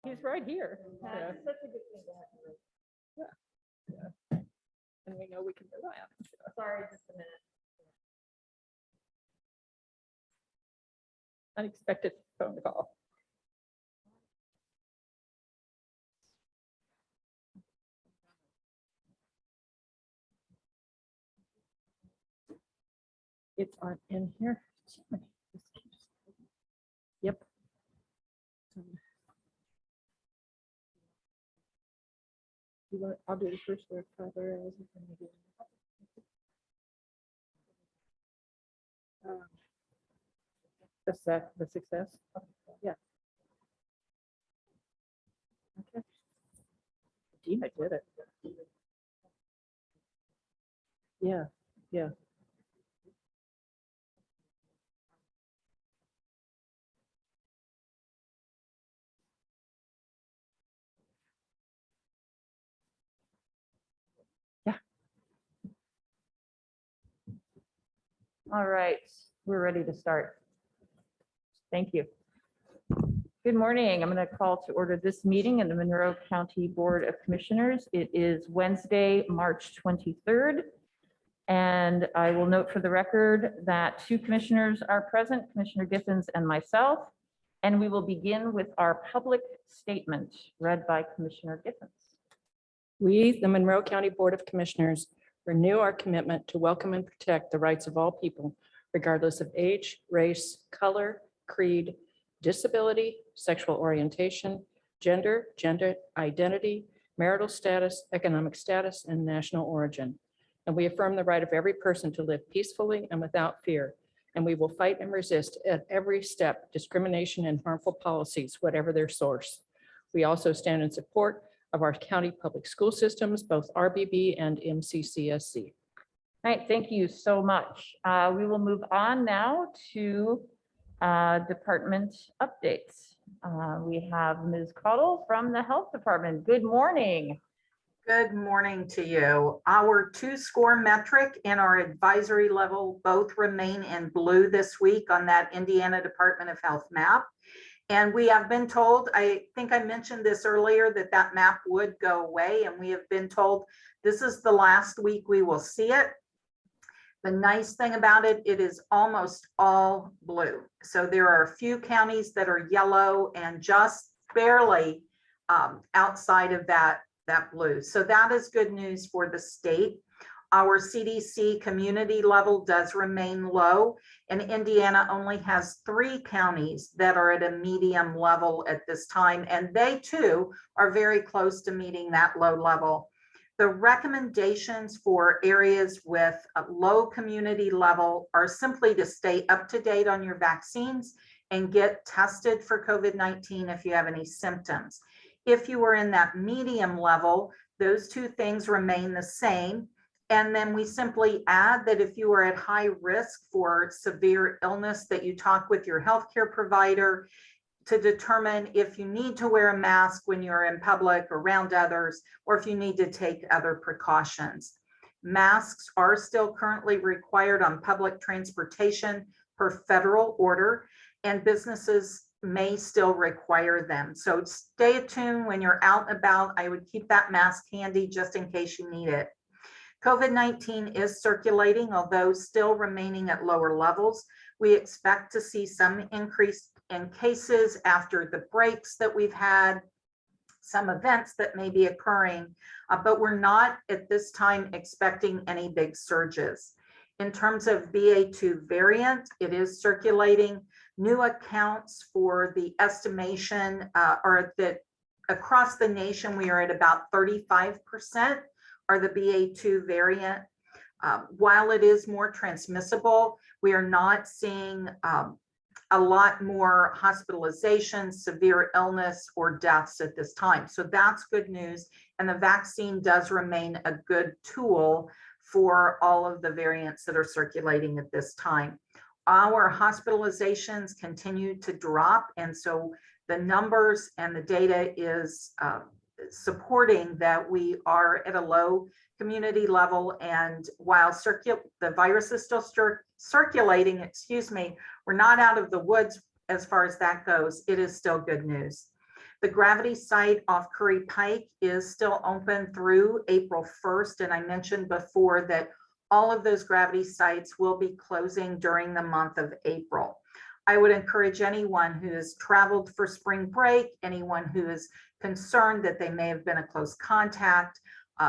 He's right here. Yeah. That's such a good thing to have. Yeah. And we know we can rely on him. Sorry, just a minute. Unexpected phone call. It's on in here. Yep. I'll do the first word, Tyler. I wasn't gonna do it. The success. Yeah. Okay. Gina did it. Yeah, yeah. All right, we're ready to start. Thank you. Good morning. I'm going to call to order this meeting in the Monroe County Board of Commissioners. It is Wednesday, March 23rd. And I will note for the record that 2 commissioners are present, Commissioner Giffens and myself. And we will begin with our public statement read by Commissioner Giffens. We, the Monroe County Board of Commissioners, renew our commitment to welcome and protect the rights of all people, regardless of age, race, color, creed, disability, sexual orientation, gender identity, marital status, economic status, and national origin. And we affirm the right of every person to live peacefully and without fear. And we will fight and resist at every step discrimination and harmful policies, whatever their source. We also stand in support of our county public school systems, both RBB and MCCSC. All right, thank you so much. We will move on now to department updates. We have Ms. Cottle from the Health Department. Good morning. Good morning to you. Our 2-score metric and our advisory level both remain in blue this week on that Indiana Department of Health map. And we have been told, I think I mentioned this earlier, that that map would go away. And we have been told this is the last week we will see it. The nice thing about it, it is almost all blue. So there are a few counties that are yellow and just barely outside of that blue. So that is good news for the state. Our CDC community level does remain low, and Indiana only has 3 counties that are at a medium level at this time, and they too are very close to meeting that low level. The recommendations for areas with a low community level are simply to stay up to date on your vaccines and get tested for COVID-19 if you have any symptoms. If you are in that medium level, those 2 things remain the same. And then we simply add that if you are at high risk for severe illness, that you talk with your healthcare provider to determine if you need to wear a mask when you're in public around others, or if you need to take other precautions. Masks are still currently required on public transportation per federal order, and businesses may still require them. So stay attuned when you're out and about. I would keep that mask handy just in case you need it. COVID-19 is circulating, although still remaining at lower levels. We expect to see some increase in cases after the breaks that we've had, some events that may be occurring, but we're not at this time expecting any big surges. In terms of BA2 variant, it is circulating. New accounts for the estimation are that across the nation, we are at about 35% are the BA2 variant. While it is more transmissible, we are not seeing a lot more hospitalizations, severe illness, or deaths at this time. So that's good news. And the vaccine does remain a good tool for all of the variants that are circulating at this time. Our hospitalizations continue to drop. And so the numbers and the data is supporting that we are at a low community level, and while the virus is still circulating, we're not out of the woods as far as that goes. It is still good news. The Gravity site off Curry Pike is still open through April 1st. And I mentioned before that all of those Gravity sites will be closing during the month of April. I would encourage anyone who has traveled for spring break, anyone who is concerned that they may have been a close contact,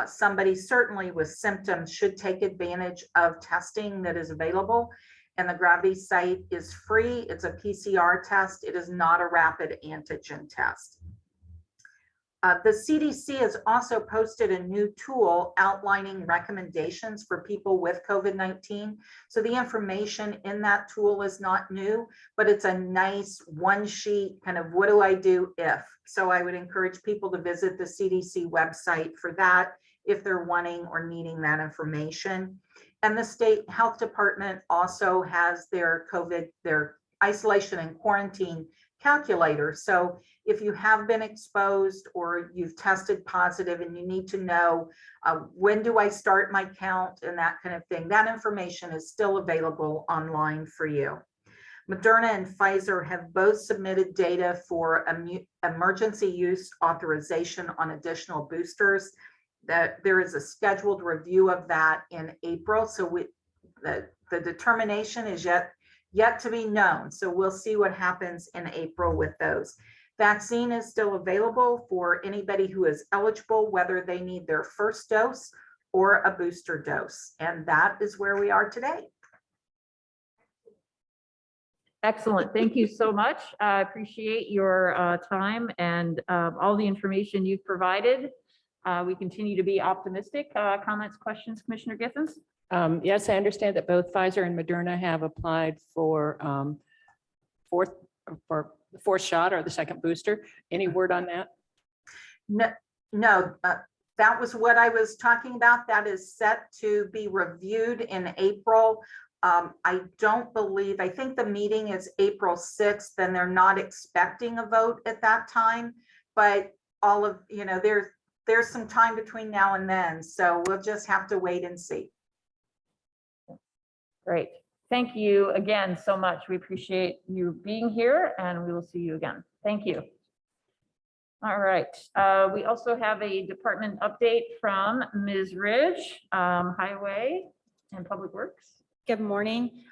somebody certainly with symptoms should take advantage of testing that is available. And the Gravity site is free. It's a PCR test. It is not a rapid antigen test. The CDC has also posted a new tool outlining recommendations for people with COVID-19. So the information in that tool is not new, but it's a nice one sheet kind of what do I do if. So I would encourage people to visit the CDC website for that if they're wanting or needing that information. And the state health department also has their isolation and quarantine calculator. So if you have been exposed or you've tested positive and you need to know when do I start my count and that kind of thing, that information is still available online for you. Moderna and Pfizer have both submitted data for emergency use authorization on additional boosters. That there is a scheduled review of that in April. So the determination is yet to be known. So we'll see what happens in April with those. Vaccine is still available for anybody who is eligible, whether they need their first dose or a booster dose. And that is where we are today. Excellent. Thank you so much. I appreciate your time and all the information you've provided. We continue to be optimistic. Comments, questions, Commissioner Githens? Yes, I understand that both Pfizer and Moderna have applied for the fourth shot or the second booster. Any word on that? No, that was what I was talking about. That is set to be reviewed in April. I think the meeting is April 6th, and they're not expecting a vote at that time, but all of, there's some time between now and then. So we'll just have to wait and see. Great. Thank you again so much. We appreciate you being here and we will see you again. Thank you. All right. We also have a department update from Ms. Ridge, Highway and Public Works. Good morning.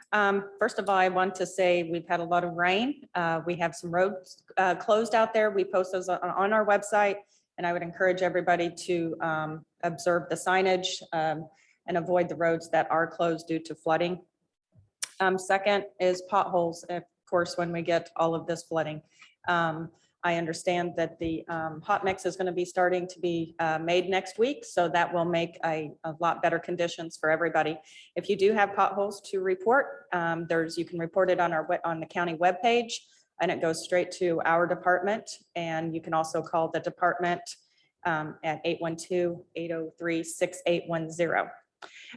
First of all, I want to say we've had a lot of rain. We have some roads closed out there. We post those on our website, and I would encourage everybody to observe the signage and avoid the roads that are closed due to flooding. Second is potholes, of course, when we get all of this flooding. I understand that the hot mix is going to be starting to be made next week, so that will make a lot better conditions for everybody. If you do have potholes to report, you can report it on the county webpage, and it goes straight to our department. And you can also call the department at 812-803-6810.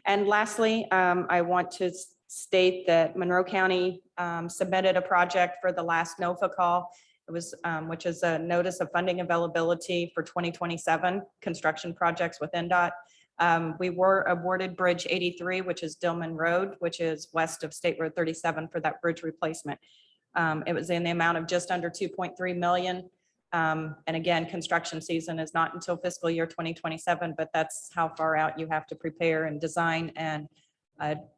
And lastly, I want to state that Monroe County submitted a project for the last NOFA call. It was, which is a notice of funding availability for 2027 construction projects with NDOT. We were awarded Bridge 83, which is Dillman Road, which is west of State Road 37 for that bridge replacement. It was in the amount of just under 2.3 million. And again, construction season is not until fiscal year 2027, but that's how far out you have to prepare and design and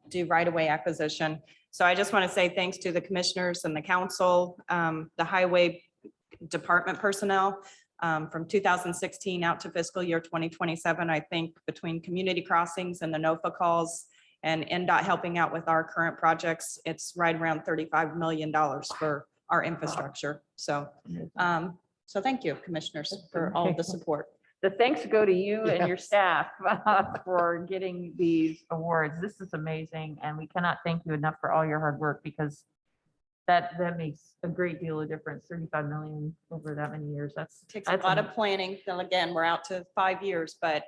do right-of-way acquisition. So I just want to say thanks to the commissioners and the council, the highway department personnel from 2016 out to fiscal year 2027. I think between community crossings and the NOFA calls and NDOT helping out with our current projects, it's right around $35 million for our infrastructure. So, so thank you, commissioners, for all of the support. The thanks go to you and your staff for getting these awards. This is amazing, and we cannot thank you enough for all your hard work, because that makes a great deal of difference. 35 million over that many years. Takes a lot of planning. So again, we're out to 5 years, but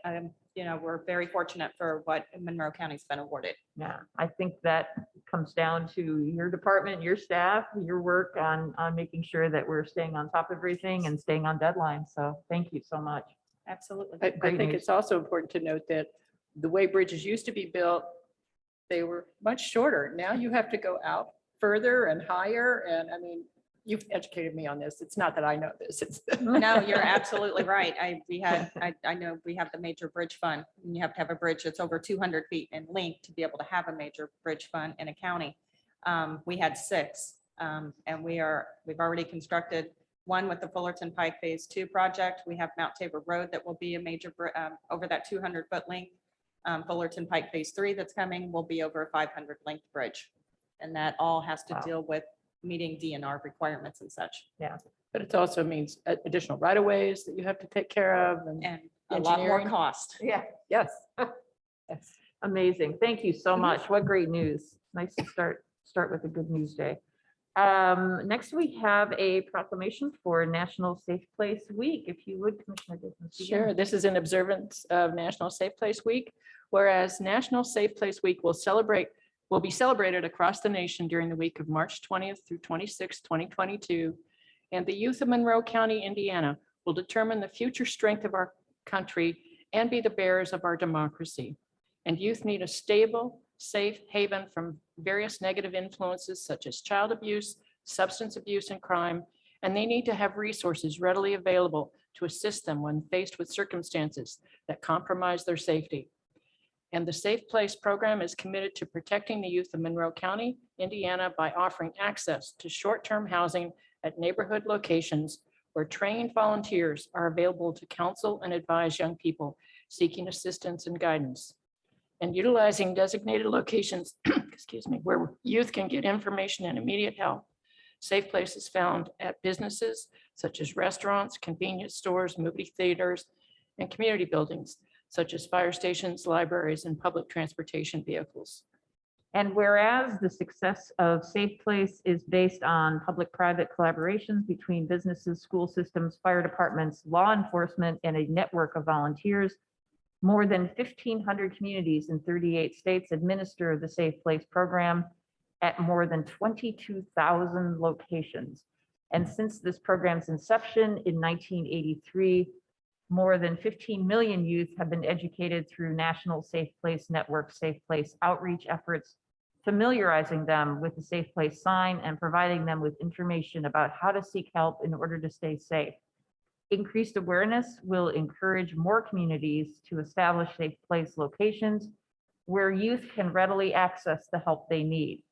we're very fortunate for what Monroe County's been awarded. Yeah, I think that comes down to your department, your staff, your work on making sure that we're staying on top of everything and staying on deadline. So thank you so much. Absolutely. I Great think news. it's also important to note that the way bridges used to be built, they were much shorter. Now you have to go out further and higher. And I mean, You've educated me on this. It's not that I know this. It's. No, you're absolutely right. I know we have the major bridge fund, and you have to have a bridge that's over 200 feet in length to be able to have a major bridge fund in a county. We had 6, and we've already constructed one with the Fullerton Pike Phase 2 project. We have Mount Tabor Road that will be a major, over that 200-foot length. Fullerton Pike Phase 3 that's coming will be over a 500 length bridge. And that all has to Wow. deal with meeting DNR requirements and such, But it also means additional right of ways that you have to take care of and. and a lot more Engineering. cost. Yeah, Yes. Yes. amazing. Thank you so much. What great news. Nice to start with a good news day. Next, we have a proclamation for National Safe Place Week. If you would, Commissioner Dickens. begin. Sure, this is in observance of National Safe Place Week, whereas National Safe Place Week will be celebrated across the nation during the week of March 20th through 26th, 2022. And the youth of Monroe County, Indiana will determine the future strength of our country and be the bearers of our democracy. And youth need a stable, safe haven from various negative influences such as child abuse, substance abuse, and crime. And they need to have resources readily available to assist them when faced with circumstances that compromise their safety. And the Safe Place program is committed to protecting the youth of Monroe County, Indiana by offering access to short-term housing at neighborhood locations where trained volunteers are available to counsel and advise young people seeking assistance and guidance. And utilizing designated locations, excuse me, where youth can get information and immediate help. Safe Place is found at businesses such as restaurants, convenience stores, movie theaters, and community buildings such as fire stations, libraries, and public transportation vehicles. And whereas the success of Safe Place is based on public-private collaborations between businesses, school systems, fire departments, law enforcement, and a network of volunteers, more than 1,500 communities in 38 states administer the Safe Place program at more than 22,000 locations. And since this program's inception in 1983, more than 15 million youth have been educated through National Safe Place Network Safe Place outreach efforts, familiarizing them with the Safe Place sign and providing them with information about how to seek help in order to stay safe. Increased awareness will encourage more communities to establish safe place locations where youth can readily access the help they need.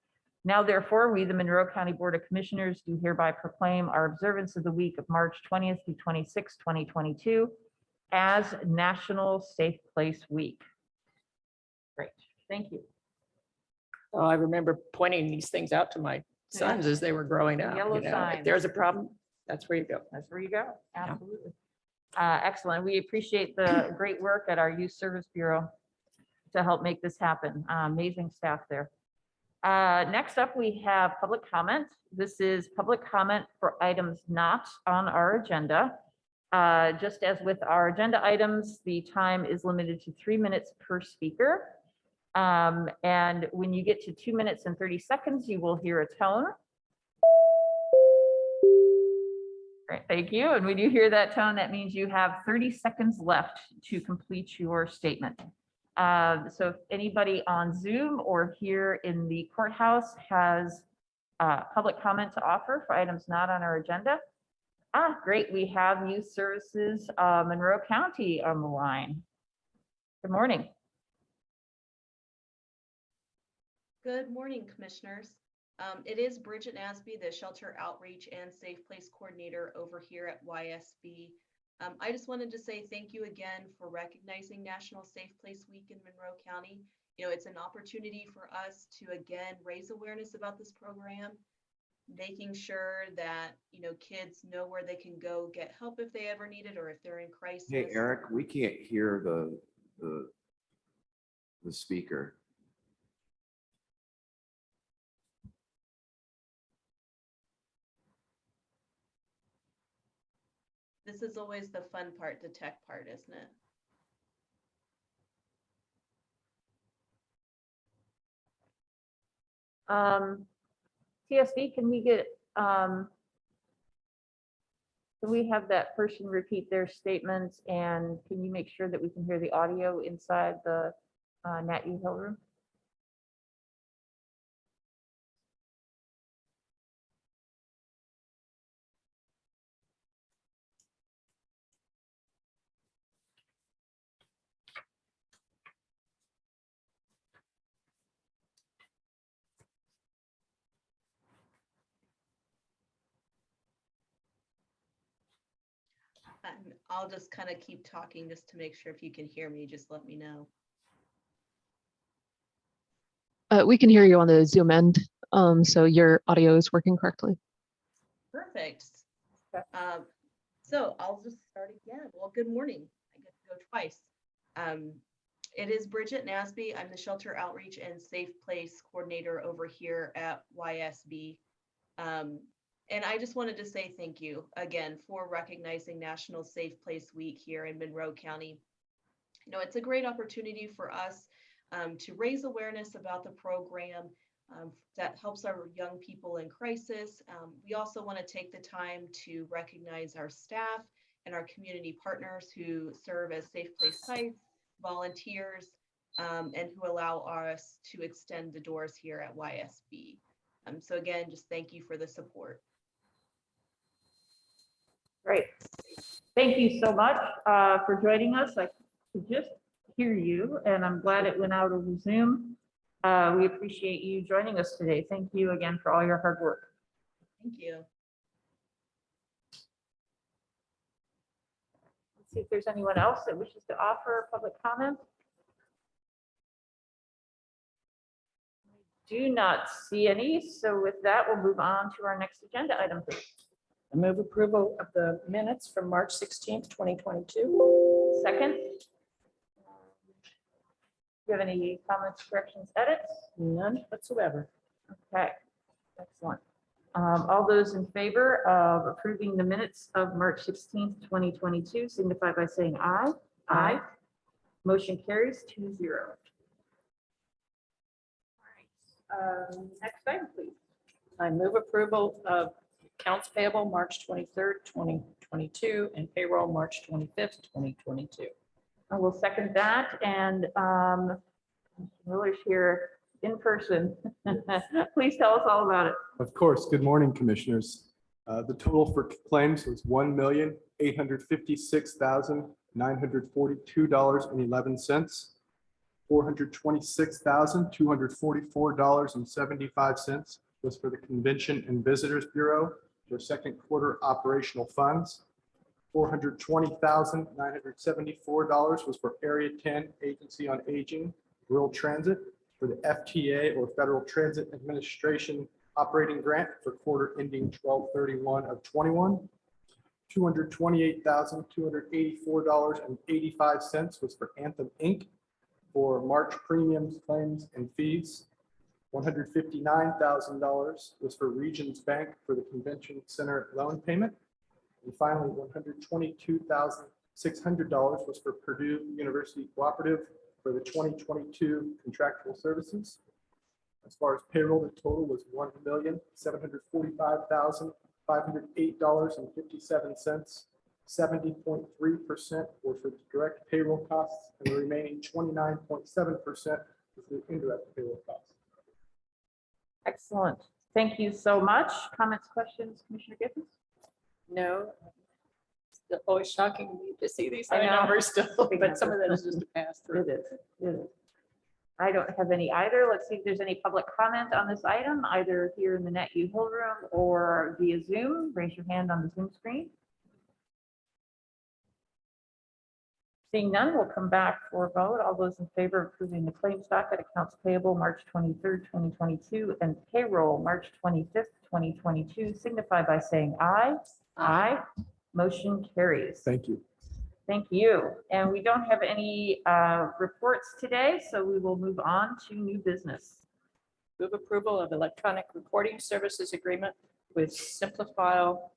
Now, therefore, we, the Monroe County Board of Commissioners, do hereby proclaim our observance of the week of March 20th through 26th, 2022 as National Safe Place Week. Great, thank you. Oh, I remember pointing these things out to my sons as they were growing The up. yellow You know, if signs. there's a problem, that's where you go. That's where you go. Absolutely. Excellent. We appreciate the great work at our Youth Service Bureau to help make this happen. Amazing staff there. Next up, we have public comment. This is public comment for items not on our agenda. Just as with our agenda items, the time is limited to 3 minutes per speaker. And when you get to 2 minutes and 30 seconds, you will hear a tone. Great, thank you. And when you hear that tone, that means you have 30 seconds left to complete your statement. So if anybody on Zoom or here in the courthouse has public comment to offer for items not on our agenda. Great, we have Youth Services Monroe County on the line. Good morning. Good morning, Commissioners. It is Bridget Nasby, the Shelter Outreach and Safe Place Coordinator over here at YSB. I just wanted to say thank you again for recognizing National Safe Place Week in Monroe County. You know, it's an opportunity for us to again raise awareness about this program, making sure that, you know, kids know where they can go get help if they ever need it or if they're in crisis. Hey, Eric, we can't hear the speaker. This is always the fun part, the tech part, isn't it? TSD, can we get, can we have that person repeat their statements, and can you make sure that we can hear the audio inside the Nat U Hill room? I'll just kind of keep talking just to make sure if you can hear me, just let me know. We can hear you on the Zoom end, so your audio is working correctly. Perfect. So I'll just start again. Well, good morning. I get to go twice. It is Bridget Nasby. I'm the Shelter Outreach and Safe Place Coordinator over here at YSB. And I just wanted to say thank you again for recognizing National Safe Place Week here in Monroe County. You know, it's a great opportunity for us to raise awareness about the program that helps our young people in crisis. We also want to take the time to recognize our staff and our community partners who serve as safe place sites, volunteers, and who allow us to extend the doors here at YSB. So again, just thank you for the support. Great. Thank you so much for joining us. I could just hear you, and I'm glad it went out over Zoom. We appreciate you joining us today. Thank you again for all your hard work. Thank you. Let's see if there's anyone else that wishes to offer public comment. Do not see any. So with that, we'll move on to our next agenda item. I move approval of the minutes from March 16th, 2022. Second. Do you have any comments, corrections, edits? None whatsoever. Okay, excellent. All those in favor of approving the minutes of March 16th, 2022, signify by saying aye. Aye. Motion carries 2-0. All right. Next item, please. I move approval of accounts payable March 23rd, 2022, and payroll March 25th, 2022. I will second that, and Mr. Miller's here in person. Please tell us all about it. Of course. Good morning, Commissioners. The total for claims was $1,856,942.11. $426,244.75 was for the Convention and Visitors Bureau for second quarter operational funds. $420,974 was for Area 10 Agency on Aging Rural Transit for the FTA or Federal Transit Administration operating grant for quarter ending 12/31 of 21. $228,284.85 was for Anthem Inc. for March premiums, claims, and fees. $159,000 was for Regions Bank for the Convention Center loan payment. And finally, $122,600 was for Purdue University Cooperative for the 2022 contractual services. As far as payroll, the total was $1,745,508.57. 70.3% were for the direct payroll costs, and the remaining 29.7% was the indirect payroll costs. Excellent. Thank you so much. Comments, questions, Commissioner Gibbons? No. It's always shocking to me to see these I high know. numbers still, Big but some of that numbers. is just a pass It through. is. It is. I don't have any either. Let's see if there's any public comment on this item, either here in the NetU Hill Room or via Zoom. Raise your hand on the Zoom screen. Seeing none, we'll come back for a vote. All those in favor of approving the claims docket, accounts payable March 23rd, 2022, and payroll March 25th, 2022, signify by saying aye. Aye. Motion carries. Thank you. Thank you. And we don't have any reports today, so we will move on to new business. Move approval of electronic recording services agreement with Simplifile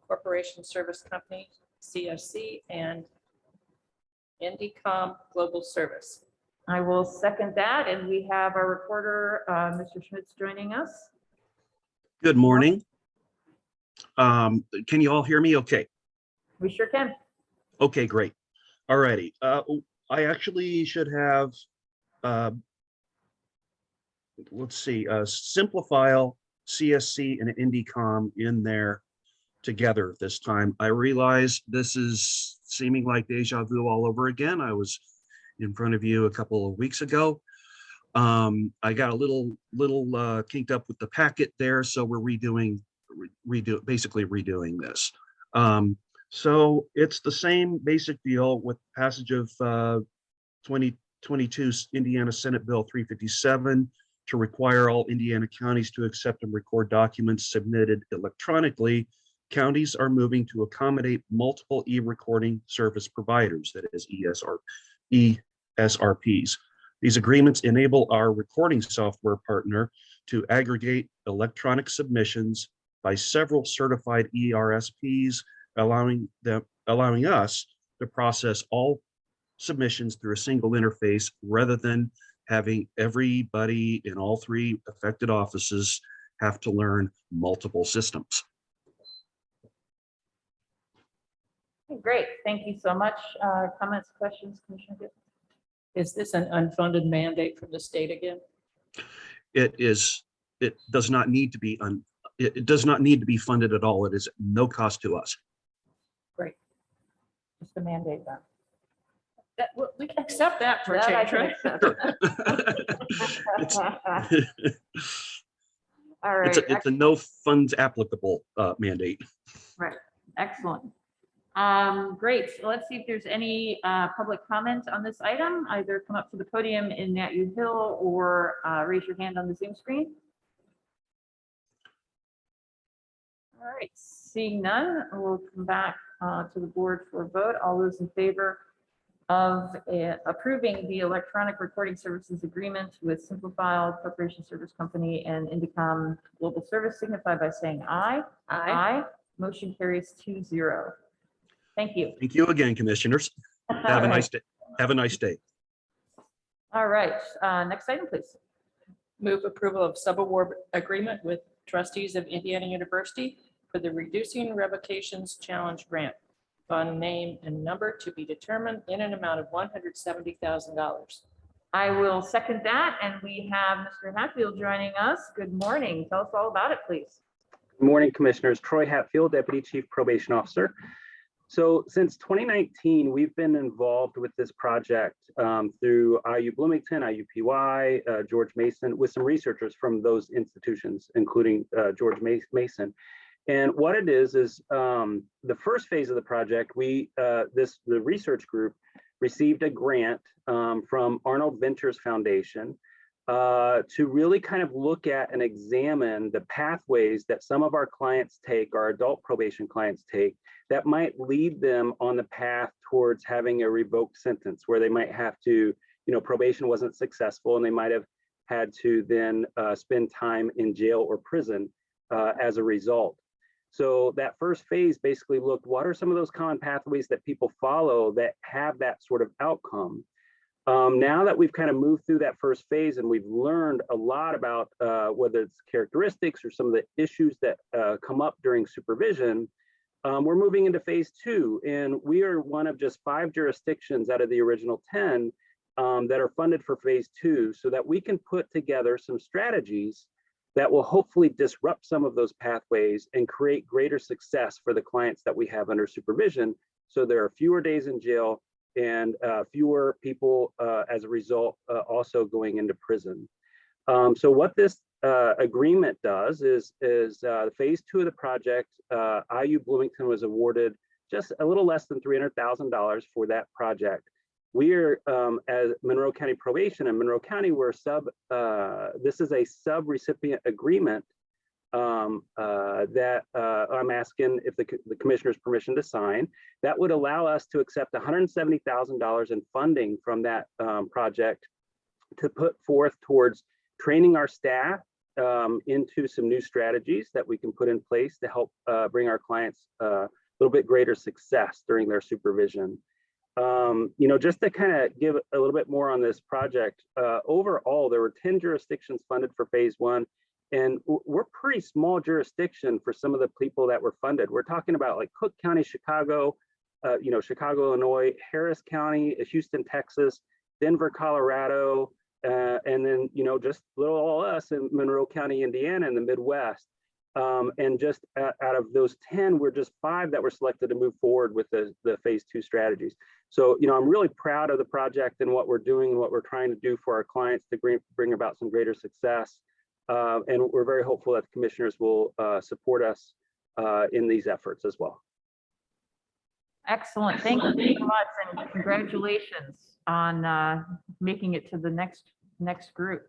Corporation Service Company, CSC, and Indicom Global Service. I will second that, and we have our reporter, Mr. Schmitz, joining us. Good morning. Can you all hear me okay? We sure can. Okay, great. All righty. I actually should have, let's see, Simplifile, CSC, and Indicom in there together this time. I realize this is seeming like deja vu all over again. I was in front of you a couple of weeks ago. I got a little kinked up with the packet there, so we're basically redoing this. So it's the same basic deal with passage of 2022 Indiana Senate Bill 357 to require all Indiana counties to accept and record documents submitted electronically. Counties are moving to accommodate multiple e-recording service providers, that is ESRPs. These agreements enable our recording software partner to aggregate electronic submissions by several certified ERSPs, allowing us to process all submissions through a single interface rather than having everybody in all three affected offices have to learn multiple systems. Great, thank you so much. Comments, questions, Commissioner Gibbs? Is this an unfunded mandate from the state again? It does not need to be it does not need to be funded at all. It is no cost to us. Great. Just a mandate then. We can accept that for a That I change, can right? accept. It's All right, it's a no funds applicable mandate. right, excellent. Great, so let's see if there's any public comment on this item. Either come up to the podium in Nat U Hill or raise your hand on the Zoom screen. All right, seeing none, we'll come back to the board for a vote. All those in favor of approving the electronic recording services agreement with Simplifile Corporation Service Company and Indicom Global Service signify by saying aye. Aye. Motion carries 2-0. Thank you. Thank you again, commissioners. Have a nice day. Have a nice day. All right, next item, please. Move approval of subaward agreement with trustees of Indiana University for the Reducing Revocations Challenge Grant. Fund name and number to be determined in an amount of $170,000. I will second that, and we have Mr. Hatfield joining us. Good morning. Tell us all about it, please. Good morning, Commissioners. Troy Hatfield, Deputy Chief Probation Officer. So since 2019, we've been involved with this project through IU Bloomington, IUPY, George Mason, with some researchers from those institutions, including George Mason. And what it is the first phase of the project, the research group received a grant from Arnold Ventures Foundation to really kind of look at and examine the pathways that some of our clients take, our adult probation clients take, that might lead them on the path towards having a revoked sentence, where they might have to, probation wasn't successful and they might have had to then spend time in jail or prison as a result. So that first phase basically looked, what are some of those common pathways that people follow that have that sort of outcome? Now that we've kind of moved through that first phase and we've learned a lot about whether it's characteristics or some of the issues that come up during supervision, we're moving into phase 2. And we are one of just 5 jurisdictions out of the original 10 that are funded for phase 2, so that we can put together some strategies that will hopefully disrupt some of those pathways and create greater success for the clients that we have under supervision. So there are fewer days in jail and fewer people as a result also going into prison. So what this agreement does is phase 2 of the project, IU Bloomington was awarded just a little less than $300,000 for that project. We are, as Monroe County Probation and Monroe County, this is a sub-recipient agreement that I'm asking if the commissioner's permission to sign. That would allow us to accept $170,000 in funding from that project to put forth towards training our staff into some new strategies that we can put in place to help bring our clients a little bit greater success during their supervision. Just to kind of give a little bit more on this project, overall, there were 10 jurisdictions funded for phase 1, and we're pretty small jurisdiction for some of the people that were funded. We're talking about like Cook County, Chicago, Chicago, Illinois, Harris County, Houston, Texas, Denver, Colorado, and then, just little all us in Monroe County, Indiana, in the Midwest. And just out of those 10, we're just 5 that were selected to move forward with the phase 2 strategies. So, I'm really proud of the project and what we're doing and what we're trying to do for our clients to bring about some greater success. And we're very hopeful that the commissioners will support us in these efforts as well. Excellent. Thank you so much and congratulations on making it to the next group.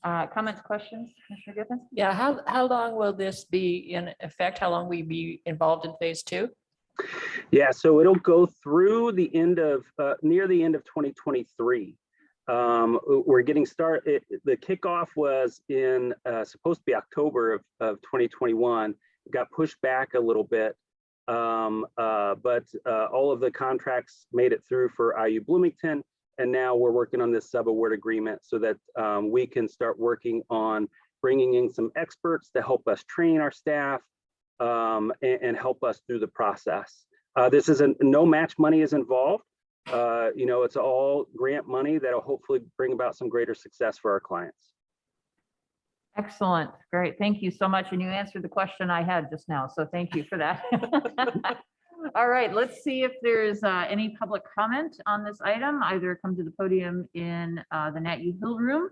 Comments, questions, Commissioner Gibbons? Yeah, how long will this be in effect? How long will we be involved in phase two? Yeah, so it'll go through the end of, near the end of 2023. We're getting started. The kickoff was in supposed to be October of 2021. It got pushed back a little bit, but all of the contracts made it through for IU Bloomington, and now we're working on this sub-award agreement so that we can start working on bringing in some experts to help us train our staff and help us through the process. This is no match money is involved. It's all grant money that'll hopefully bring about some greater success for our clients. Excellent. Great. Thank you so much. And you answered the question I had just now. So thank you for that. All right, let's see if there's any public comment on this item. Either come to the podium in the Nat U Hill room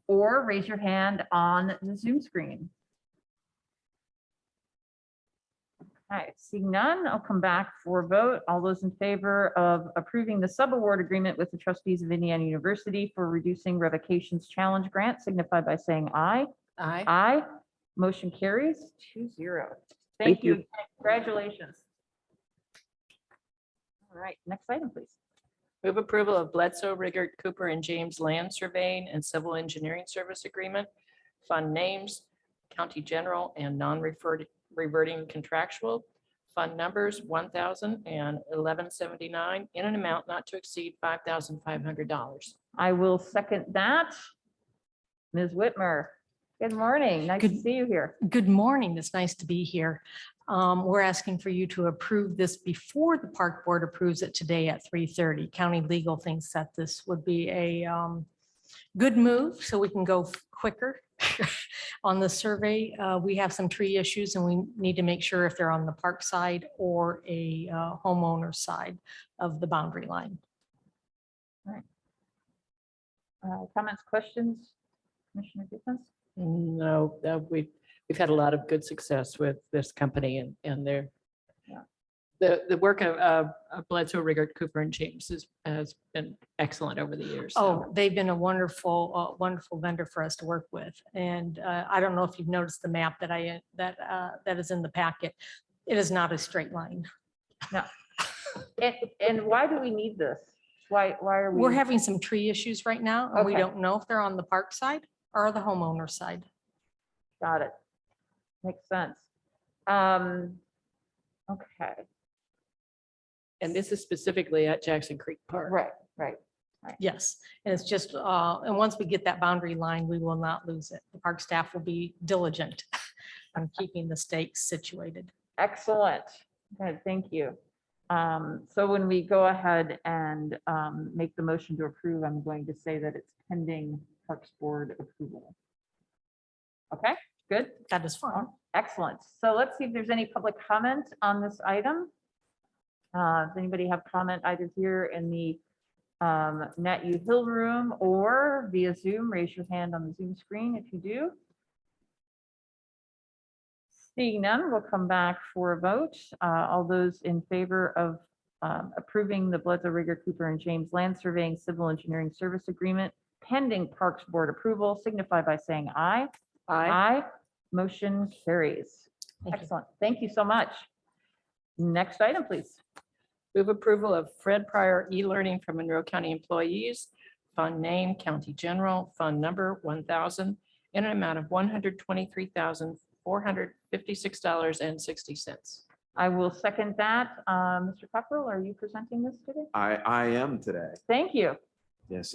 or raise your hand on the Zoom screen. All right, seeing none, I'll come back for a vote. All those in favor of approving the subaward agreement with the trustees of Indiana University for reducing revocations challenge grant signify by saying aye. Aye. Aye. Motion carries 2-0. Thank you. Again. Congratulations. All right, next item, please. Move approval of Bledsoe, Riggert, Cooper, and James Land Surveying and Civil Engineering Service Agreement. Fund names, County General and non-reverting contractual. Fund numbers 1,000 and 1179 in an amount not to exceed $5,500. I will second that. Ms. Whitmer, good morning. Nice to Good- see you here. Good morning. It's nice to be here. We're asking for you to approve this before the park board approves it today at 3:30. County legal thinks that this would be a good move so we can go quicker on the survey. We have some tree issues and we need to make sure if they're on the park side or a homeowner side of the boundary line. Comments, questions? Commissioner Gibbons? No, we've had a lot of good success with this company and their, Yeah. the work of Bledsoe, Riggert, Cooper, and James has been excellent over the years. so. Oh, they've been a wonderful, wonderful vendor for us to work with. And I don't know if you've noticed the map that is in the packet. It is not a straight line. And why do we need this? Why are we? We're having some tree issues right now, and we Okay. don't know if they're on the park side or the homeowner side. Got it. Makes sense. Okay, And this is specifically at Jackson Creek Park. right. Yes, and it's just, and once we get that boundary line, we will not lose it. The park staff will be diligent on keeping the stakes situated. Excellent. Good, thank you. So when we go ahead and make the motion to approve, I'm going to say that it's pending Parks Board approval. Okay, good. That is fine. Excellent. So let's see if there's any public comment on this item. Does anybody have comment either here in the Nat U Hill room or via Zoom? Raise your hand on the Zoom screen if you do. Seeing none, we'll come back for a vote. All those in favor of approving the Bledsoe, Riggert, Cooper, and James Land Surveying Civil Engineering Service Agreement pending Parks Board approval signify by saying aye. Aye. Motion carries. Thank you. Excellent. Thank you so much. Next item, please. Move approval of Fred Pryor e-learning for Monroe County employees. Fund name, County General, fund number 1,000 in an amount of $123,456.60. I will second that. Mr. Cockrell, are you presenting this today? I am today. Thank you. Yes,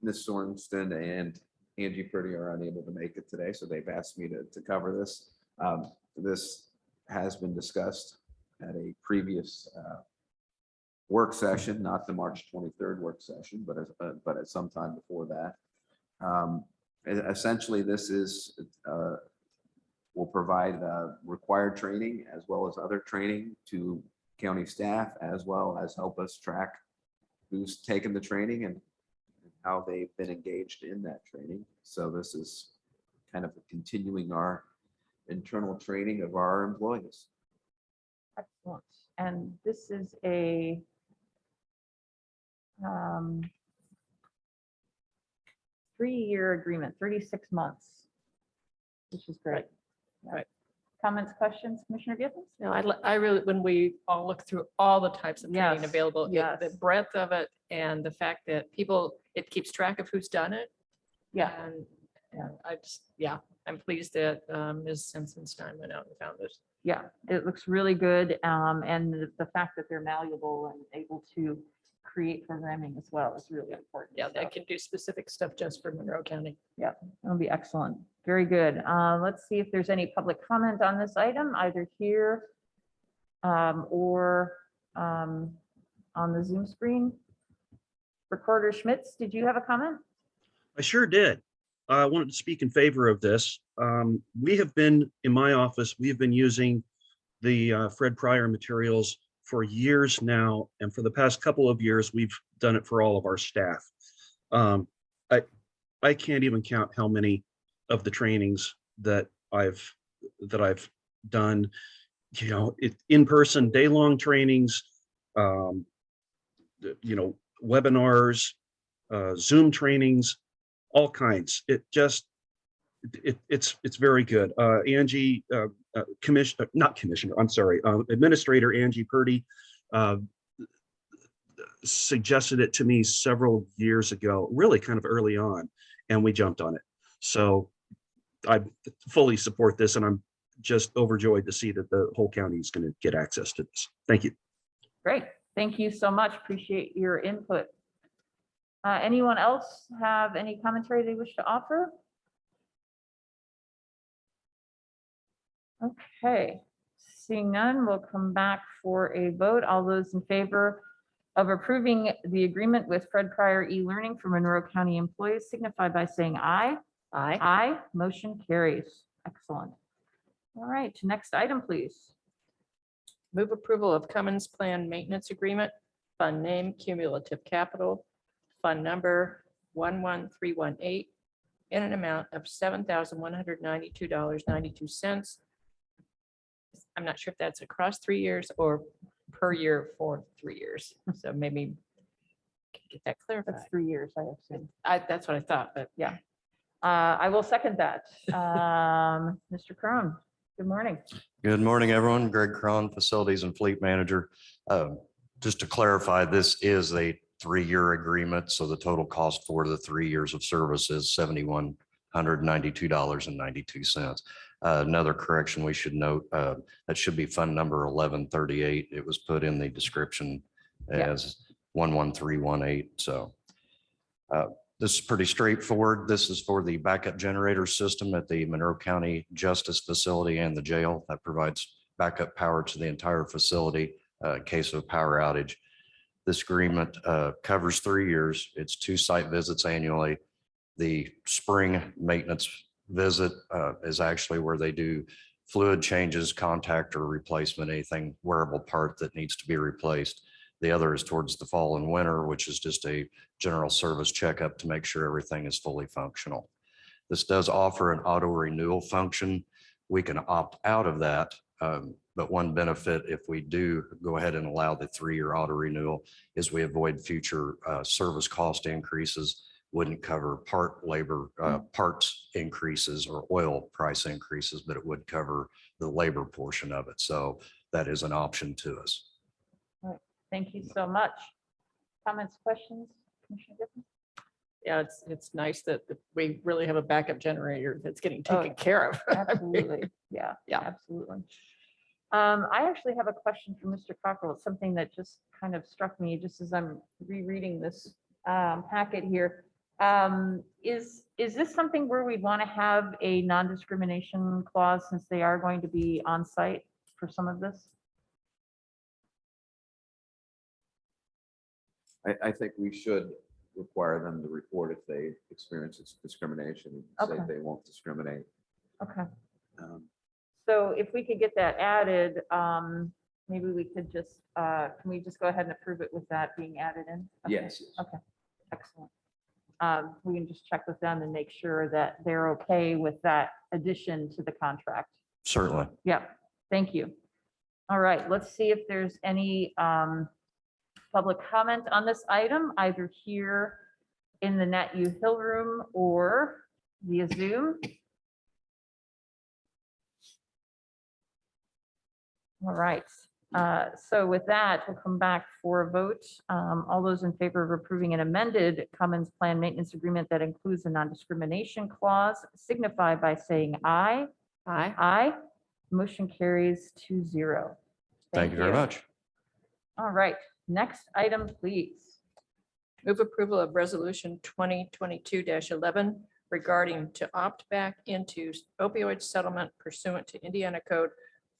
Ms. Sorensen and Angie Purdy are unable to make it today, so they've asked me to cover this. This has been discussed at a previous work session, not the March 23rd work session, but at some time before that. Essentially, this is will provide required training as well as other training to county staff, as well as help us track who's taken the training and how they've been engaged in that training. So this is kind of continuing our internal training of our employees. Excellent. And this is a um, 3-year agreement, 36 months, which is great. Yeah. Right. Comments, questions, Commissioner Gibbons? No, I really, when we all look through all the types of training Yes, available, the yes. breadth of it and the fact that people, it keeps track of who's done it. Yeah, And I just, yeah, I'm pleased that Ms. Simpson-Stein went out and found this. yeah, it looks really good. And the fact that they're malleable and able to create programming as well is really important. Yeah, So they can do specific stuff just for Monroe County. It'll be excellent. Very good. Let's see if there's any public comment on this item, either here or on the Zoom screen. Recorder Schmitz, did you have a comment? I sure did. I wanted to speak in favor of this. We have been, in my office, we have been using the Fred Pryor materials for years now. And for the past couple of years, we've done it for all of our staff. I can't even count how many of the trainings that I've done, you know, in-person, day-long trainings, you know, webinars, Zoom trainings, all kinds. It's very good. Angie, Administrator Angie Purdy suggested it to me several years ago, really kind of early on, and we jumped on it. So I fully support this, and I'm just overjoyed to see that the whole county is going to get access to this. Thank you. Great. Thank you so much. Appreciate your input. Anyone else have any commentary they wish to offer? Okay, seeing none, we'll come back for a vote. All those in favor of approving the agreement with Fred Pryor e-learning for Monroe County employees signify by saying aye. Aye. Aye, motion carries. Excellent. All right, next item, please. Move approval of Cummins Plan Maintenance Agreement, Fund Name Cumulative Capital, Fund Number 11318, in an amount of $7,192.92. I'm not sure if that's across 3 years or per year for 3 years. So maybe get that clarified. That's 3 years, I assume. That's what I thought, but Yeah. I will second that. Mr. Crone, good morning. Good morning, everyone. Greg Cron, Facilities and Fleet Manager. Just to clarify, this is a 3-year agreement, so the total cost for the 3 years of service is $7,192.92. Another correction we should note, that should be Fund Number 1138. It was put in the description as 11318. So this is pretty straightforward. This is for the backup generator system at the Monroe County Justice Facility and the jail that provides backup power to the entire facility in case of a power outage. This agreement covers 3 years. It's 2 site visits annually. The spring maintenance visit is actually where they do fluid changes, contactor replacement, anything wearable part that needs to be replaced. The other is towards the fall and winter, which is just a general service checkup to make sure everything is fully functional. This does offer an auto renewal function. We can opt out of that. But one benefit, if we do go ahead and allow the 3-year auto renewal, is we avoid future service cost increases. Wouldn't cover parts increases or oil price increases, but it would cover the labor portion of it. So that is an option to us. Thank you so much. Comments, questions? Commissioner Gibbons? yeah, it's nice that we really have a backup generator that's getting Oh, taken care of. Absolutely. Yeah, Yeah. absolutely. I actually have a question for Mr. Cockrell. It's something that just kind of struck me just as I'm rereading this packet here. Is this something where we'd want to have a non-discrimination clause since they are going to be on site for some of this? I think we should require them to report if they experience discrimination, say Okay. they won't discriminate. Okay. Um, So if we could get that added, maybe we could just, can we just go ahead and approve it with that being added in? Okay. Yes. Okay, excellent. We can just check with them and make sure that they're okay with that addition to the contract. Certainly. Yeah, thank you. All right, let's see if there's any public comment on this item, either here in the Nat U Hill Room or via Zoom. All right, so with that, we'll come back for a vote. All those in favor of approving an amended Commons Plan Maintenance Agreement that includes a non-discrimination clause signify by saying aye. Aye. Aye. Motion carries 2-0. Thank you very much. All right, next item, please. Move approval of resolution 2022-11 regarding to opt back into opioid settlement pursuant to Indiana Code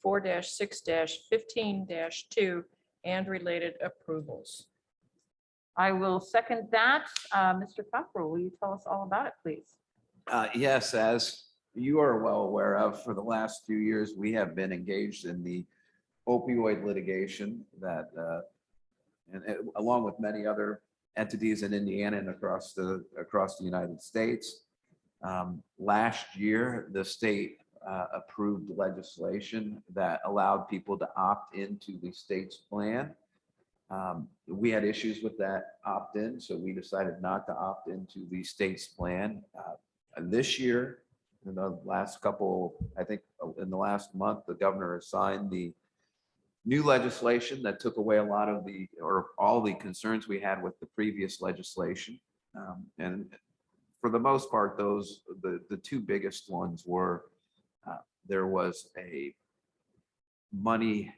4-6-15-2 and related approvals. I will second that. Mr. Cockrell, will you tell us all about it, please? Yes, as you are well aware of, for the last few years, we have been engaged in the opioid litigation that, along with many other entities in Indiana and across the United States. Last year, the state approved legislation that allowed people to opt into the state's plan. We had issues with that opt-in, so we decided not to opt into the state's plan. This year, in the last couple, I think in the last month, the governor has signed the new legislation that took away a lot of or all the concerns we had with the previous legislation. And for the most part, the two biggest ones were there was a money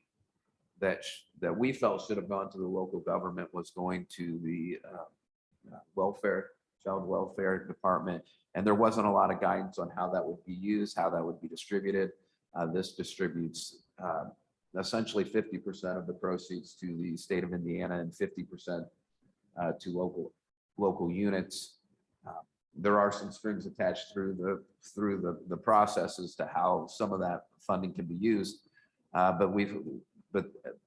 that we felt should have gone to the local government was going to the child welfare department. And there wasn't a lot of guidance on how that would be used, how that would be distributed. This distributes essentially 50% of the proceeds to the state of Indiana and 50% to local units. There are some strings attached through the processes to how some of that funding can be used. But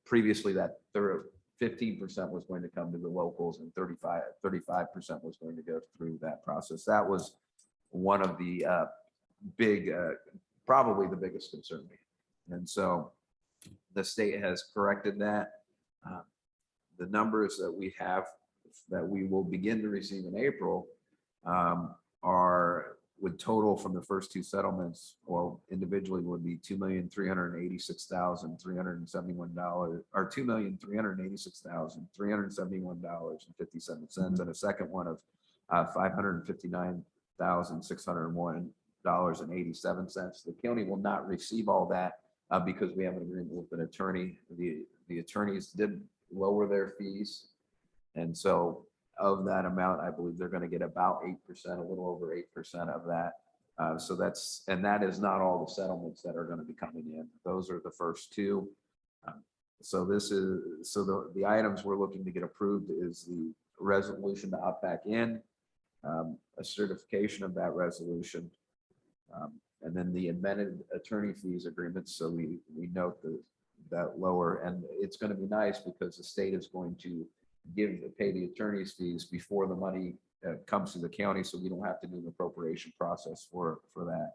previously that 15% was going to come to the locals and 35% was going to go through that process. That was one of the big, probably the biggest concern. And so the state has corrected that. The numbers that we have that we will begin to receive in April would total from the first two settlements, well, individually would be $2,386,371 or $2,386,371.57, and a second one of $559,601.87. The county will not receive all that because we have an agreement with an attorney. The attorneys did lower their fees, and so of that amount, I believe they're going to get about 8%, a little over 8% of that. So that is not all the settlements that are going to be coming in. Those are the first two. So the items we're looking to get approved is the resolution to opt back in, a certification of that resolution, and then the amended attorney fees agreement. So we note that lower, and it's going to be nice because the state is going to pay the attorney's fees before the money comes to the county, so we don't have to do an appropriation process for that,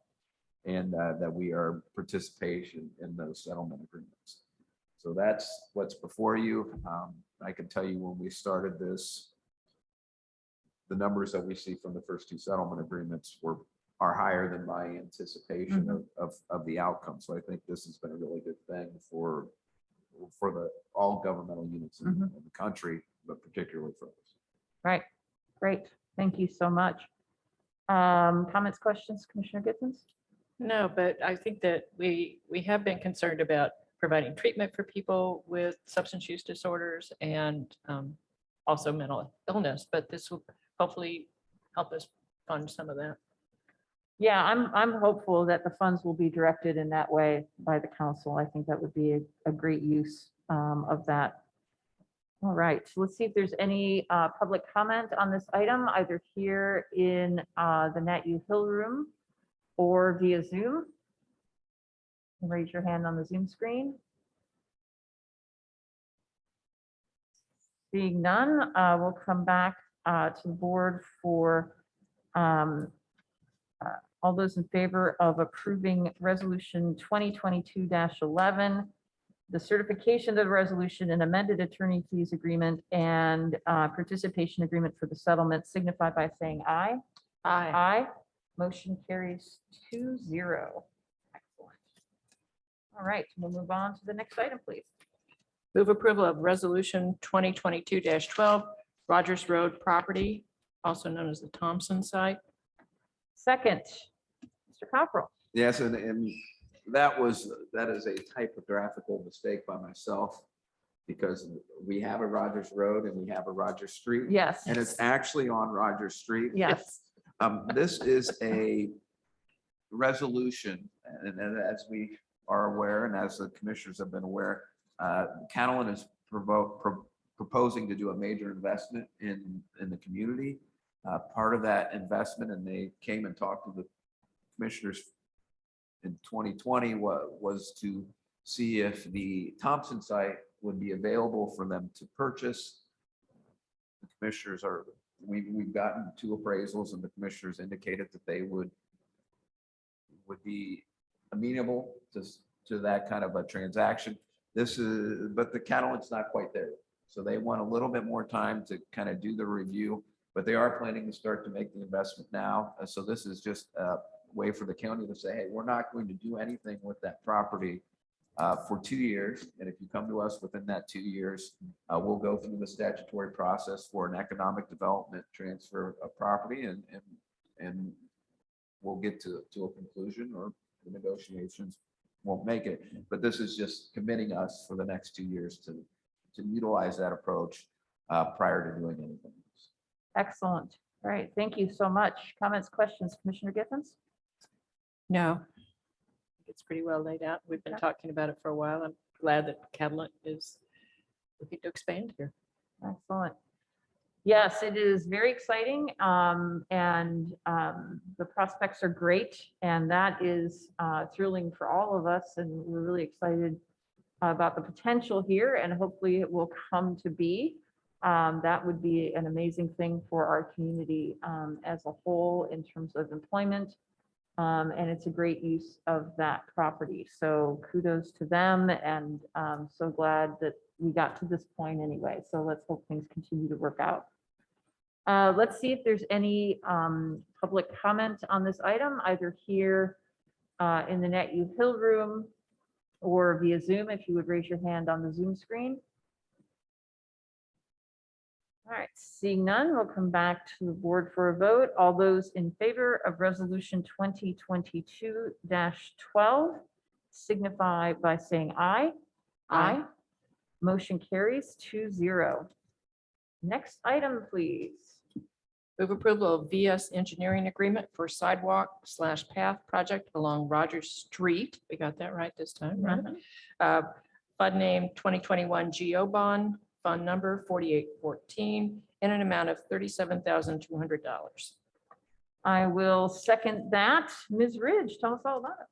and that we are participation in those settlement agreements. So that's what's before you. I can tell you when we started this, the numbers that we see from the first two settlement agreements are higher than my anticipation of the outcome. So I think this has been a really good thing for all governmental units in the country, but particularly for us. Right, great. Thank you so much. Comments, questions, Commissioner Gittens? No, but I think that we have been concerned about providing treatment for people with substance use disorders and also mental illness, but this will hopefully help us fund some of that. Yeah, I'm hopeful that the funds will be directed in that way by the council. I think that would be a great use of that. All right, let's see if there's any public comment on this item, either here in the Nat U Hill Room or via Zoom. Raise your hand on the Zoom screen. Seeing none, we'll come back to the board for all those in favor of approving resolution 2022-11 the certification of the resolution and amended attorney fees agreement and participation agreement for the settlement signify by saying aye. Aye. Aye. Motion carries 2-0. Excellent. All right, we'll move on to the next item, please. Move approval of resolution 2022-12, Rogers Road property, also known as the Thompson site. Second, Mr. Cockrell. Yes, and that is a typographical mistake by myself because we have a Rogers Road and we have a Rogers Street. Yes. And it's actually on Rogers Street. Yes. This is a resolution, and as we are aware, and as the commissioners have been aware, Catalan is proposing to do a major investment in the community. Part of that investment, and they came and talked to the commissioners in 2020, was to see if the Thompson site would be available for them to purchase. The commissioners we've gotten 2 appraisals, and the commissioners indicated that they would be amenable to that kind of a transaction. But the Catalan's not quite there. So they want a little bit more time to kind of do the review, but they are planning to start to make the investment now. So this is just a way for the county to say, hey, we're not going to do anything with that property for 2 years. And if you come to us within that 2 years, we'll go through the statutory process for an economic development transfer of property, and we'll get to a conclusion, or the negotiations won't make it. But this is just committing us for the next 2 years to utilize that approach prior to doing anything else. Excellent. All right, thank you so much. Comments, questions, Commissioner Giffens? No. It's pretty well laid out. We've been talking about it for a while. I'm glad that Catalent is looking to expand here. Excellent. Yes, it is very exciting, and the prospects are great, and that is thrilling for all of us, and we're really excited about the potential here, and hopefully it will come to be. That would be an amazing thing for our community as a whole in terms of employment, and it's a great use of that property. So kudos to them, and so glad that we got to this point anyway. So let's hope things continue to work out. Let's see if there's any public comment on this item, either here in the NetU Hill room or via Zoom, if you would raise your hand on the Zoom screen. All right, seeing none, we'll come back to the board for a vote. All those in favor of resolution 2022-12 signify by saying aye. Aye. Motion carries 2-0. Next item, please. Move approval of VS Engineering Agreement for sidewalk/path project along Rogers Street. We got that right this time, right? Fund name 2021 GO bond, fund number 4814, in an amount of $37,200. I will second that. Ms. Ridge, tell us all about it.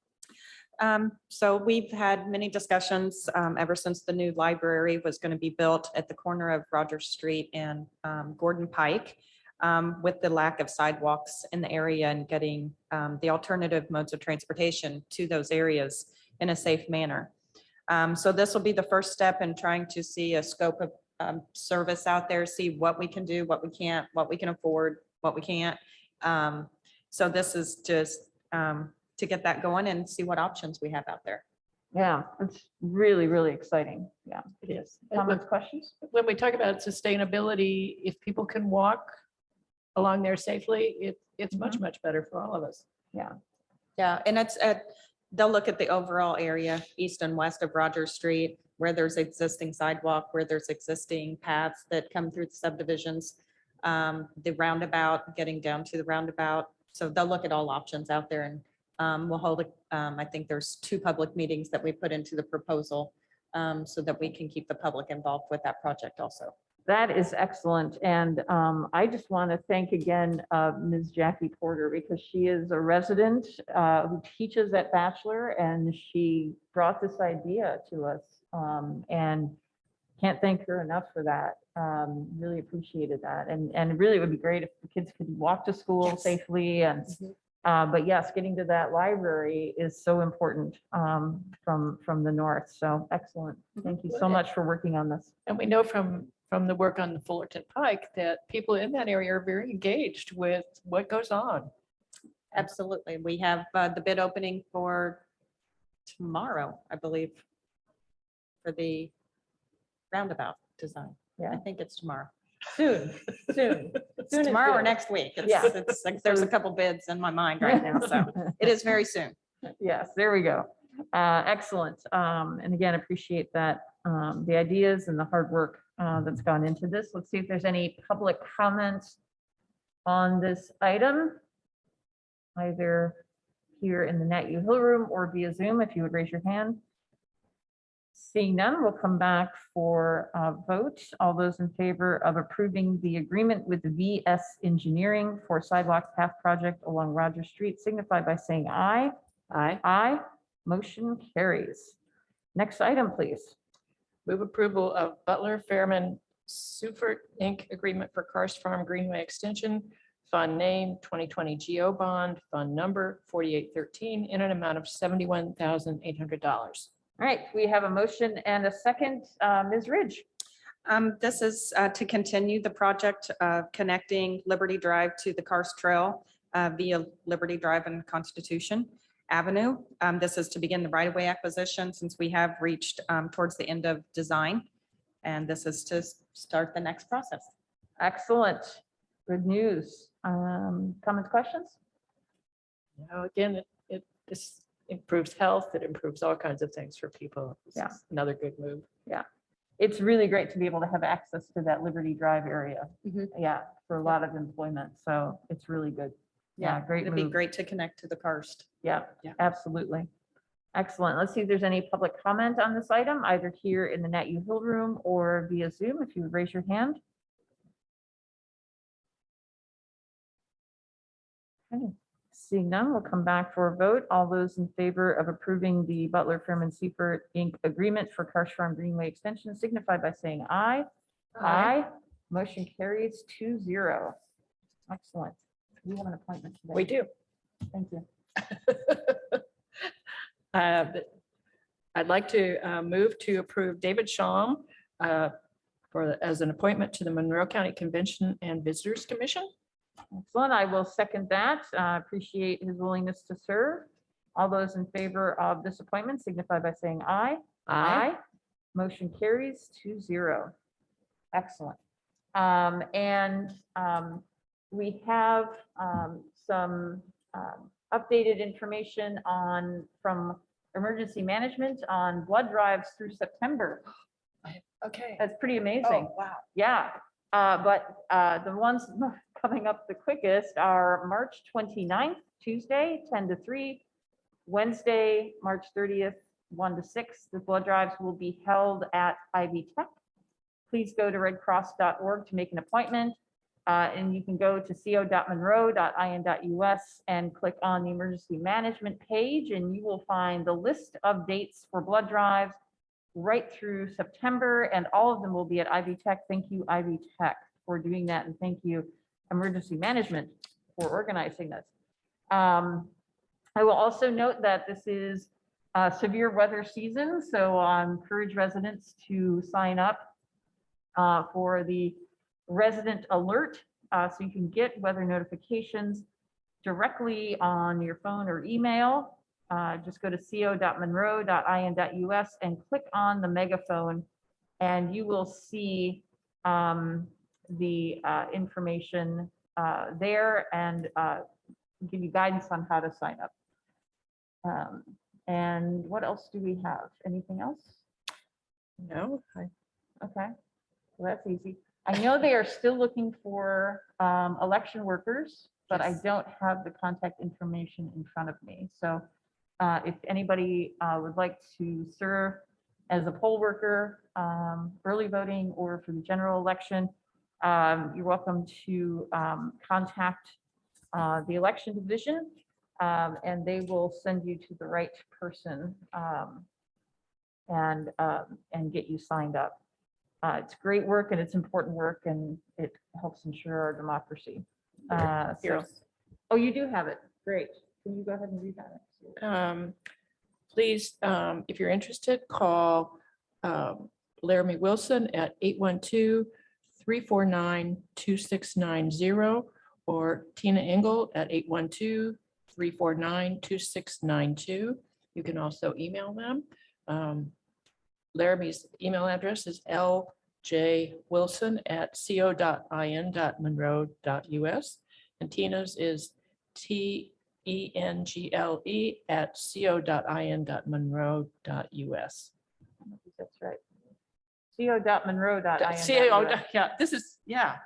So we've had many discussions ever since the new library was going to be built at the corner of Rogers Street and Gordon Pike, with the lack of sidewalks in the area and getting the alternative modes of transportation to those areas in a safe manner. So this will be the first step in trying to see a scope of service out there, see what we can do, what we can't, what we can afford, what we can't. So this is just to get that going and see what options we have out there. Yeah, it's really, really exciting. Yeah, It is. comments, questions? When we talk about sustainability, if people can walk along there safely, it's much, much better for all of us. Yeah. Yeah, and it's they'll look at the overall area, east and west of Rogers Street, where there's existing sidewalk, where there's existing paths that come through the subdivisions, the roundabout, getting down to the roundabout. So they'll look at all options out there, and we'll hold, I think there's 2 public meetings that we put into the proposal so that we can keep the public involved with that project also. That is excellent. And I just want to thank again Ms. Jackie Porter, because she is a resident who teaches at Bachelor, and she brought this idea to us, and can't thank her enough for that. Really appreciated that. And really it would be great if the kids could walk to school Yes. safely, and But yes, getting to that library is so important from the north. So excellent. Thank you so much for working on this. And we know from the work on the Fullerton Pike that people in that area are very engaged with what goes on. Absolutely. We have the bid opening for tomorrow, I believe, for the roundabout design. Yeah. I think it's tomorrow. Soon, soon. It's Soon is tomorrow or good. next week. Yeah. It's like, there's a couple bids in my mind right now, so it is very soon. Yes, there we go. Excellent. And again, appreciate that, the ideas and the hard work that's gone into this. Let's see if there's any public comments on this item, either here in the NetU Hill Room or via Zoom, if you would raise your hand. Seeing none, we'll come back for a vote. All those in favor of approving the agreement with VS Engineering for sidewalk path project along Roger Street signify by saying aye. Aye. Aye. Motion carries. Next item, please. Move approval of Butler Fairman Sufert Inc. agreement for Karst Farm Greenway Extension, fund name 2020 GO bond, fund number 4813, in an amount of $71,800. All right, we have a motion and a second. Ms. Ridge. This is to continue the project of connecting Liberty Drive to the Karst Trail via Liberty Drive and Constitution Avenue. This is to begin the right-of-way acquisition since we have reached towards the end of design. And this is to start the next process. Excellent. Good news. Comments, questions? Now, again, this improves health, it improves all kinds of things for people. This Yeah. is another good move. It's really great to be able to have access to that Liberty Drive area. Mhm. Yeah, for a lot of employment. So it's really good. Yeah, great It'd be move. great to connect to the Karst. Yeah, Yeah. absolutely. Excellent. Let's see if there's any public comment on this item, either here in the NetU Hill Room or via Zoom, if you would raise your hand. Okay. Seeing none, we'll come back for a vote. All those in favor of approving the Butler Fairman Seifert Inc. agreement for Karst Farm Greenway Extension signify by saying aye. Aye. Motion carries 2-0. Excellent. We have an appointment today. We do. Thank you. I'd like to move to approve David Shawm as an appointment to the Monroe County Convention and Visitors Commission. Excellent. I will second that. Appreciate his willingness to serve. All those in favor of this appointment signify by saying aye. Aye. Motion carries 2-0. Excellent. We have some updated information from emergency management on blood drives through September. Okay. That's pretty amazing. Wow. Yeah, but the ones coming up the quickest are March 29th, Tuesday, 10 to 3, Wednesday, March 30th, 1 to 6. The blood drives will be held at Ivy Tech. Please go to redcross.org to make an appointment. And you can go to co.monroe.in.us and click on the emergency management page, and you will find the list of dates for blood drives right through September, and all of them will be at Ivy Tech. Thank you, Ivy Tech, for doing that, and thank you, emergency management, for organizing this. I will also note that this is severe weather season, so I encourage residents to sign up for the resident alert, so you can get weather notifications directly on your phone or email. Just go to co.monroe.in.us and click on the megaphone, and you will see the information there, and give you guidance on how to sign up. And what else do we have? Anything else? No, Okay, well, that's easy. I know they are still looking for election workers, but I don't have the contact information in front of me. So if anybody would like to serve as a poll worker, early voting, or for the general election, you're welcome to contact the election division, and they will send you to the right person and get you signed up. It's great work and it's important work, and it helps ensure our democracy. Here. Oh, you do have it. Great. Can you go ahead and read that? Please, if you're interested, call Laramie Wilson at 812-349-2690 or Tina Engel at 812-349-2692. You can also email them. Laramie's email address is ljwilson@co.in.monroe.us, and Tina's is tengle@co.in.monroe.us. That's right. co.monroe.in. Yeah, this is, Yeah,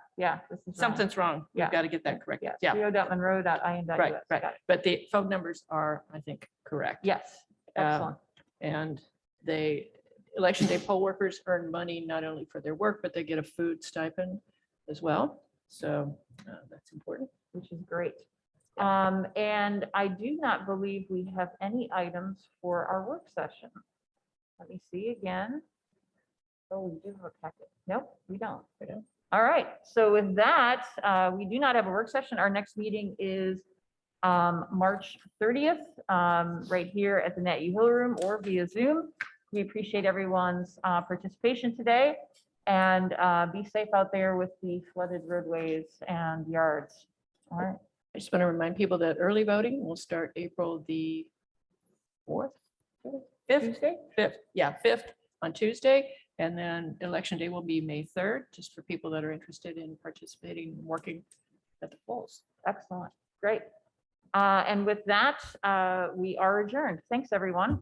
this is. wrong. something's wrong. Yeah. We've got to get that corrected. Yeah, Yeah, co.monroe.in.us. right, right. Got it. But the phone numbers are, I think, correct. Yes, excellent. And election day poll workers earn money not only for their work, but they get a food stipend as well. So that's important. Which is great. And I do not believe we have any items for our work session. Let me see again. Oh, we do have a packet. Nope, we don't. All right, so with that, we do not have a work session. Our next meeting is March 30th, right here at the Net U Hill Room or via Zoom. We appreciate everyone's participation today, and be safe out there with the flooded roadways and yards. All right. I just want to remind people that early voting will start April the 4th, 5th, Tuesday? 5th, yeah, 5th on Tuesday. And then election day will be May 3rd, just for people that are interested in participating, and working at the polls. Excellent, great. And with that, we are adjourned. Thanks, everyone.